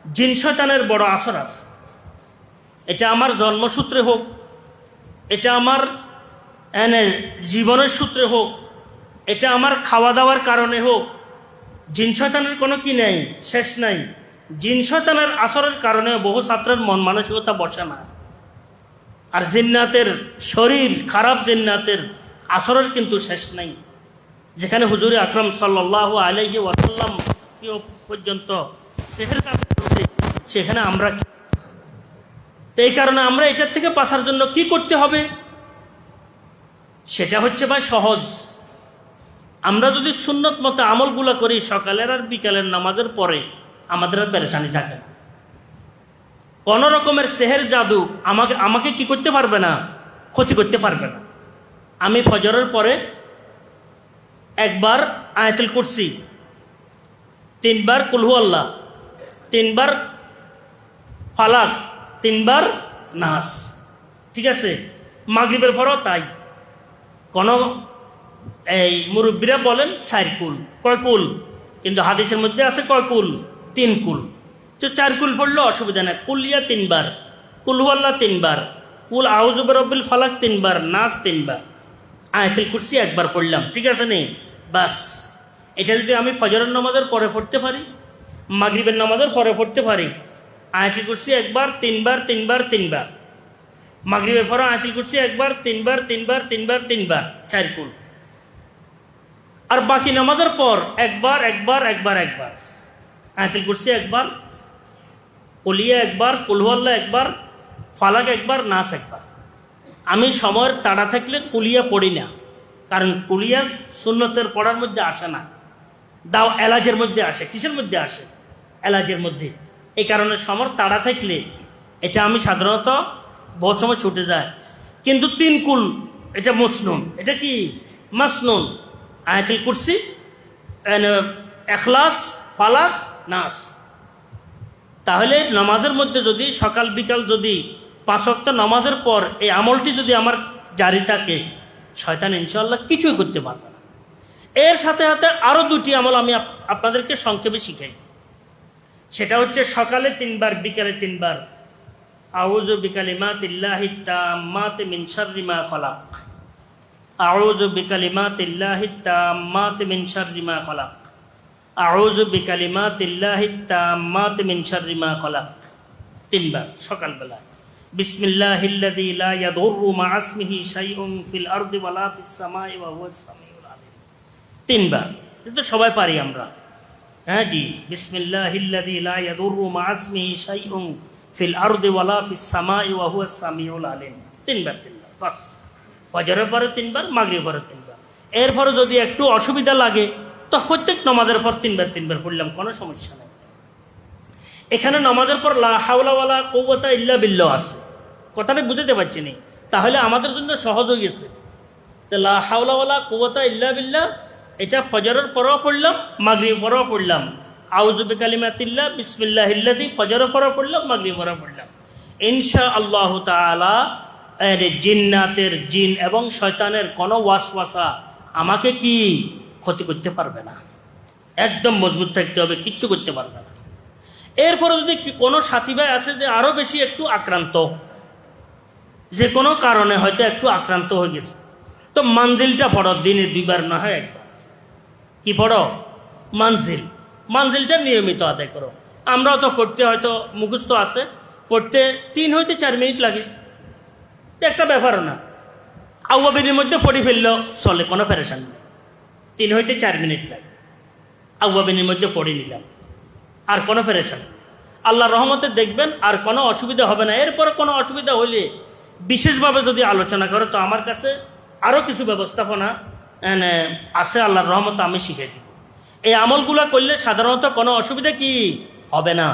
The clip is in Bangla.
জিন শয়তানের বড় আসর আছে। এটা আমার জন্মসূত্রে হোক, এটা আমার জীবনের সূত্রে হোক, এটা আমার খাওয়া দাওয়ার কারণে হোক, জিন শয়তানের কোনো কি নেই, শেষ নাই। জিন শয়তানের আসরের কারণে বহু ছাত্রের মন মানসিকতা বসে না। আর জিন্নাতের শরীর খারাপ, জিন্নাতের আসরের কিন্তু শেষ নাই। যেখানে হুজুর আকরাম সাল্লাল্লাহু আলাইহি ওয়াসাল্লাম পর্যন্ত সেহের কাজ করছে, সেখানে আমরা এই কারণে আমরা এটার থেকে বাঁচার জন্য কি করতে হবে, সেটা হচ্ছে ভাই সহজ। আমরা যদি সুন্নত মতো আমলগুলো করি সকালের আর বিকালের নামাজের পরে, আমাদের আর পেরেশানি থাকে না। কোনো রকমের সেহের জাদু আমাকে কি করতে পারবে না, ক্ষতি করতে পারবে না। আমি ফজরের পরে একবার আয়াতুল কুরসি, 3 বার কুল হু আল্লাহ, 3 বার ফালাক, 3 বার নাস, ঠিক আছে। মাগরিবের পরও তাই। কোন এই মুরব্বীরা বলেন 4 কুল, কয় কুল? কিন্তু হাদিসের মধ্যে আছে কয় কুল? 3 কুল। তো 4 কুল পড়লে অসুবিধা নেই। কুলিয়া 3 বার, কুল হু আল্লাহ 3 বার, কুল আউযু বিরাব্বিল ফালাক 3 বার, নাস 3 বার, আয়াতুল কুরসি 1 বার পড়লাম, ঠিক আছে নি? বাস। এটা যদি আমি ফজরের নামাজের পরে পড়তে পারি, মাগরিবের নামাজের পরে পড়তে পারি, আয়াতুল কুরসি 1 বার, 3 বার, 3 বার, 3 বার, মাগরিবের পরে আয়াতুল কুরসি 1 বার, 3 বার, 3 বার, 3 বার, 3 বার, 4 কুল। আর বাকি নামাজের পর 1 বার, 1 বার, 1 বার, 1 বার, আয়াতুল কুরসি 1 বার, কুলিয়া 1 বার, কুল হু আল্লাহ 1 বার, ফালাক 1 বার, নাস 1 বার। আমি সময়ের তাড়া থাকলে কুলিয়া পড়ি না, কারণ কুলিয়া সুন্নতের পড়ার মধ্যে আসে না, দাও এলাজের মধ্যে আসে। কিসের মধ্যে আসে? এলাজের মধ্যে। এই কারণে সময়ের তাড়া থাকলে এটা আমি সাধারণত বহুত সময় ছুটে যায়। কিন্তু 3 কুল এটা মসনুন, এটা কি মাসনুন, আয়াতুল কুরসি, ইখলাস, ফালাক, নাস। তাহলে নামাজের মধ্যে যদি সকাল বিকাল যদি 5 ওয়াক্ত নামাজের পর এই আমলটি যদি আমার জারি থাকে, শয়তান ইনশাআল্লাহ কিছুই করতে পারবে না। এর সাথে সাথে আরও 2টি আমল আমি আপনাদেরকে সংক্ষেপে শিখাই। সেটা হচ্ছে সকালে 3 বার, বিকালে 3 বার আউযু বিকালিমাতিল্লাহিত তাম্মাতি মিন শাররি মা খালাক, আউযু বিকালিমাতিল্লাহিত তাম্মাতি মিন শাররি মা খালাক, আউযু বিকালিমাতিল্লাহিত তাম্মাতি মিন শাররি মা খালাক, 3 বার সকালবেলা। বিসমিল্লাহিল্লাযী লা ইয়াদুররু মা ইসমিহি শাইউন ফিল আরদি ওয়ালা ফিস সামাই ওয়া হুয়াস সামিউল আলিম, 3 বার। এটা সবাই পারি আমরা। হ্যাঁ জি, বিসমিল্লাহিল্লাযী লা ইয়াদুররু মা ইসমিহি শাইউন ফিল আরদি ওয়ালা ফিস সামাই ওয়া হুয়াস সামিউল আলিম, 3 বার 3 বার বাস। ফজরের পরে 3 বার, মাগরিবের পরে 3 বার। এরপরে যদি একটু অসুবিধা লাগে তো প্রত্যেক নামাজের পর 3 বার 3 বার পড়লাম, কোনো সমস্যা নেই। এখানে নামাজের পর লা হাওলা ওয়ালা কুওয়াতা ইল্লা বিল্লাহ আছে, কথাটা বুঝতে পারছি না, তাহলে আমাদের জন্য সহজ হয়ে গেছে। তো লা হাওলা ওয়ালা কুওয়াতা ইল্লা বিল্লাহ এটা ফজরের পরও পড়লাম, মাগরিবের পরও পড়লাম। আউযু বিকালিমাতিল্লাহ বিসমিল্লাহিল্লাযী ফজরের পরও পড়লাম, মাগরিবের পরও পড়লাম। ইনশাআল্লাহ তাআলা জিন্নাতের, জিন এবং শয়তানের কোনো ওয়াসওয়াসা আমাকে কি ক্ষতি করতে পারবে না। একদম মজবুত থাকতে হবে, কিচ্ছু করতে পারবে না। এরপরে যদি কোনো সাথী ভাই আছে যে আরও বেশি একটু আক্রান্ত, যে কোনো কারণে হয়তো একটু আক্রান্ত হয়ে গেছে, তো মানজিলটা পড়ো, দিনে 2 বার না হয় 1 বার। কি পড়ো? মানজিলটা নিয়মিত আদায় করো। আমরাও তো পড়তে হয়তো মুখস্থ আছে, পড়তে 3 হইতে 4 মিনিট লাগে, একটা ব্যাপারও না। আউয়াবিনের মধ্যে পড়ে ফেললেও চলে, কোনো পেরেশান নেই। 3 হইতে 4 মিনিট লাগে, আউয়াবিনের মধ্যে পড়ে নিলাম, আর কোনো পেরেশান নেই। আল্লাহর রহমতে দেখবেন আর কোনো অসুবিধা হবে না। এরপরে কোনো অসুবিধা হলে বিশেষভাবে যদি আলোচনা করো, তো আমার কাছে আরও কিছু ব্যবস্থাপনা আছে, আল্লাহর রহমতে আমি শিখে দিব। এই আমলগুলো করলে সাধারণত কোনো অসুবিধা কি হবে না।